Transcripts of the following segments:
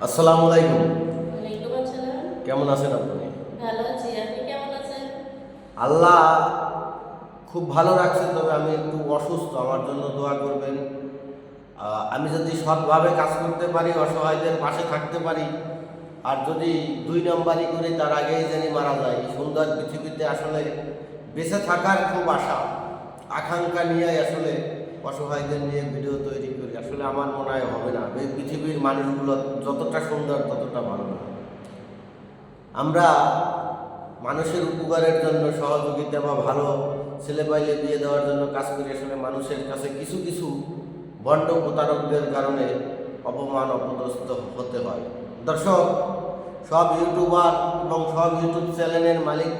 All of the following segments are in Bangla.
আসসালামু আলাইকুম। ওয়ালাইকুম আসসালাম। কেমন আছেন আপনি? ভালো আছি। আপনি কেমন আছেন? আল্লাহ খুব ভালো রাখছে, তবে আমি একটু অসুস্থ। আমার জন্য দোয়া করবেন। আমি যদি সৎভাবে কাজ করতে পারি, অসহায়দের পাশে থাকতে পারি, আর যদি দুই নম্বরই করি, তার আগেই জানি মারা যায়। এই সুন্দর পৃথিবীতে আসলে বেঁচে থাকার খুব আশা আকাঙ্ক্ষা নিয়ে আসলে অসহায়দের নিয়ে ভিডিও তৈরি করি। আসলে আমার মনে হয় হবে না। এই পৃথিবীর মানুষগুলো যতটা সুন্দর ততটা ভালো না। আমরা মানুষের উপকারের জন্য, সহযোগিতা বা ভালো ছেলেপাইলে বিয়ে দেওয়ার জন্য কাজ করি। আসলে মানুষের কাছে কিছু কিছু ভণ্ড প্রতারকদের কারণে অপমান অপদস্থ হতে হয়। দর্শক, সব ইউটিউবার এবং সব ইউটিউব চ্যানেলের মালিক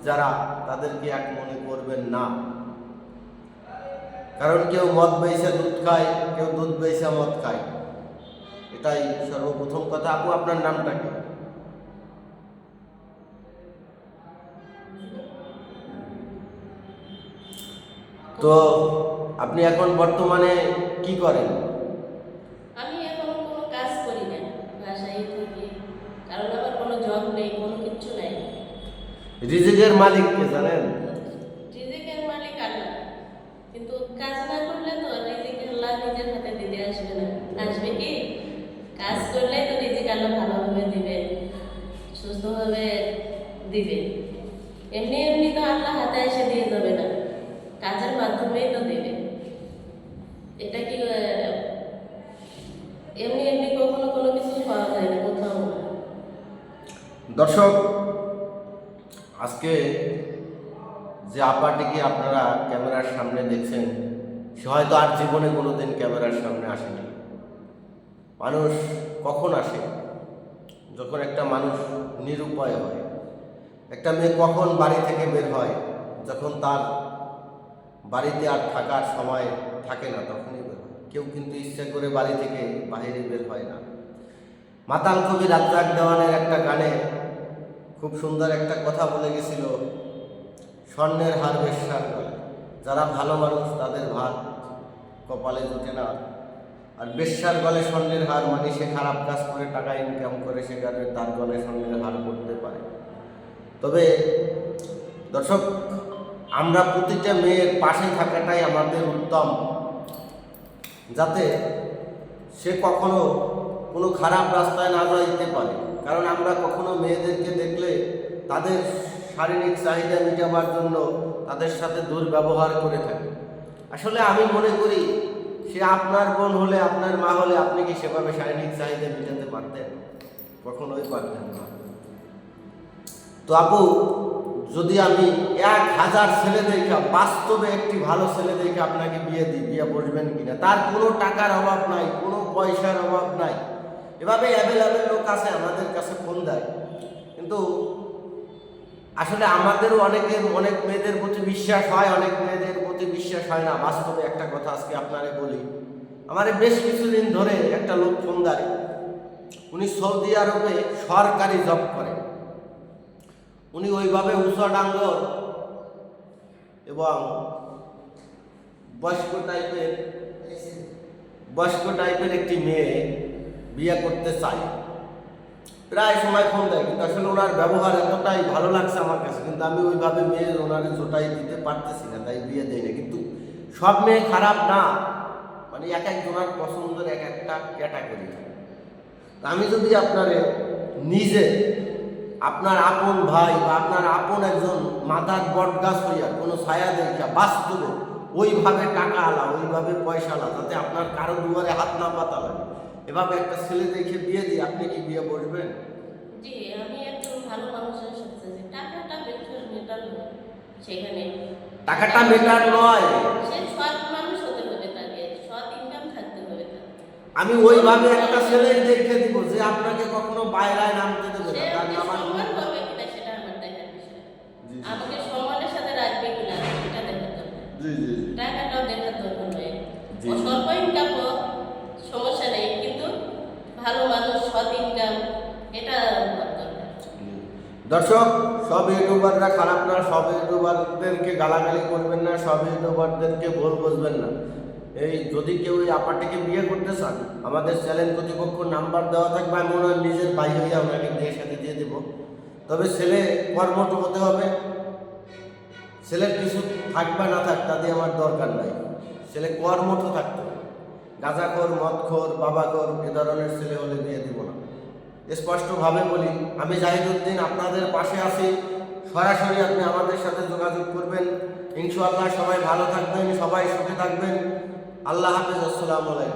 যারা, তাদেরকে এক মনে করবেন না। কারণ কেউ মদ বেচে দুধ খায়, কেউ দুধ বেচে মদ খায়। এটাই সর্বপ্রথম কথা। আপু, আপনার নামটা কি? তো আপনি এখন বর্তমানে কি করেন? আমি এখন কোনো কাজ করি না, বাসায় থাকি। কারণ আমার কোনো জব নেই, কোনো কিচ্ছু নাই। রিজিকের মালিক কে জানেন? রিজিকের মালিক আল্লাহ, কিন্তু কাজ না করলে তো রিজিক আল্লাহ নিজের হাতে দিতে আসবে না। আসবে কি? কাজ করলে তো রিজিক আল্লাহ ভালোভাবে দিবে, সুস্থভাবে দিবে। এমনি এমনি তো আল্লাহ হাতে এসে দিয়ে যাবে না, কাজের মাধ্যমেই তো দেবে। এটা কি এমনি এমনি কখনো কোনো কিছু পাওয়া যায় না, কোথাও না। দর্শক, আজকে যে আপাটিকে আপনারা ক্যামেরার সামনে দেখছেন, সে হয়তো আর জীবনে কোনোদিন ক্যামেরার সামনে আসেনি। মানুষ কখন আসে? যখন একটা মানুষ নিরুপায় হয়। একটা মেয়ে কখন বাড়ি থেকে বের হয়? যখন তার বাড়িতে আর থাকার সময় থাকে না, তখনই বের হয়। কেউ কিন্তু ইচ্ছা করে বাড়ি থেকে বাইরে বের হয় না। মাতাল কবি রাজ্জাক দেওয়ানের একটা গানে খুব সুন্দর একটা কথা বলে গেছিল, স্বর্ণের হার বেশ্যার গলায়। যারা ভালো মানুষ তাদের ভাত কপালে জোটে না। আর বেশ্যার গলে স্বর্ণের হার, মানে সে খারাপ কাজ করে টাকা ইনকাম করে, সেখানে তার গলে স্বর্ণের হার করতে পারে। তবে দর্শক, আমরা প্রতিটা মেয়ের পাশে থাকাটাই আমাদের উত্তম, যাতে সে কখনো কোনো খারাপ রাস্তায় না যাইতে পারে। কারণ আমরা কখনো মেয়েদেরকে দেখলে তাদের শারীরিক চাহিদা মেটাবার জন্য তাদের সাথে দুর্ব্যবহার করে থাকি। আসলে আমি মনে করি, সে আপনার বোন হলে, আপনার মা হলে, আপনি কি সেভাবে শারীরিক চাহিদা মেটাতে পারতেন? কখনোই পারতেন না। তো আপু, যদি আমি 1000 ছেলে দেখা বাস্তবে একটি ভালো ছেলে দেখে আপনাকে বিয়ে দিই, বিয়ে বসবেন কিনা? তার কোনো টাকার অভাব নাই, কোনো পয়সার অভাব নাই, এভাবে অ্যাভেলেবেল লোক আছে, আমাদের কাছে ফোন দেয়। কিন্তু আসলে আমাদেরও অনেক মেয়েদের প্রতি বিশ্বাস হয়, অনেক মেয়েদের প্রতি বিশ্বাস হয় না। বাস্তবে একটা কথা আজকে আপনারে বলি, আমার বেশ কিছুদিন ধরে একটা লোক ফোন দেয়। উনি সৌদি আরবে সরকারি জব করে। উনি ওইভাবে উঁচা ডাঙ্গর এবং বয়স্ক টাইপের বয়স্ক টাইপের একটি মেয়ে বিয়ে করতে চায়। প্রায় সময় ফোন দেয়, কিন্তু আসলে ওনার ব্যবহার এতটাই ভালো লাগছে আমার কাছে, কিন্তু আমি ওইভাবে মেয়ের ওনারে জোটাই দিতে পারতেছি না, তাই বিয়ে দেয় না। কিন্তু সব মেয়ে খারাপ না, মানে এক একজনের পছন্দের এক একটা ক্যাটাগরি। আমি যদি আপনারে নিজে, আপনার আপন ভাই বা আপনার আপন একজন মাথার বট গাছ হইয়া কোনো ছায়া দেখা বাস্তবে ওইভাবে টাকা আলা, ওইভাবে পয়সা আলা, যাতে আপনার কারো দুয়ারে হাত না পাতা লাগে, এভাবে একটা ছেলে দেখে বিয়ে দিই, আপনি কি বিয়ে বসবেন? জি, আমি একজন ভালো মানুষের সাথে আছি। টাকাটা মেটার নয় সেখানে। টাকাটা মেটার নয়। সে সৎ মানুষ হতে হবে, তাকে সৎ ইনকাম থাকতে হবে তার। আমি ওইভাবে একটা ছেলে দেখে দিব যে আপনাকে কখনো বাইরায় নামতে দেবে সে না, তার আমাকে নামার। সম্মান করবে কিনা সেটা আমার দেখার বিষয়। জি আমাকে সম্মানের সাথে রাখবে কিনা সেটা দেখার দরকার। জি জি টাকাটাও দেখার দরকার নয়। জি ও জি। স্বল্প ইনকাম হোক, সমস্যা নেই, কিন্তু ভালো মানুষ, সৎ ইনকাম, এটা দরকার। দর্শক, সব ইউটিউবাররা খারাপ না, সব ইউটিউবারদেরকে গালাগালি করবেন না, সব ইউটিউবারদেরকে ভুল বুঝবেন না। এই যদি কেউ এই আপাটিকে বিয়ে করতে চান, আমাদের চ্যানেল কর্তৃপক্ষ নাম্বার দেওয়া থাকবে, আমি ওনার নিজের ভাই হইয়া ওনাকে বিয়ের সাথে দিয়ে দেবো। তবে ছেলে কর্মঠ হতে হবে, ছেলের কিছু থাকবে না থাক তাতে আমার দরকার নাই, ছেলে কর্মঠ থাকতে হবে। গাঁজাখোর, মদখোর, বাবাখোর এ ধরনের ছেলে হলে বিয়ে দিব না। স্পষ্টভাবে বলি, আমি জাহিদুদ্দিন আপনাদের পাশে আছি। সরাসরি আপনি আমাদের সাথে যোগাযোগ করবেন। ইনশাআল্লাহ সবাই ভালো থাকবেন, সবাই সুখে থাকবেন। আল্লাহ হাফেজ, আসসালামু আলাইকুম।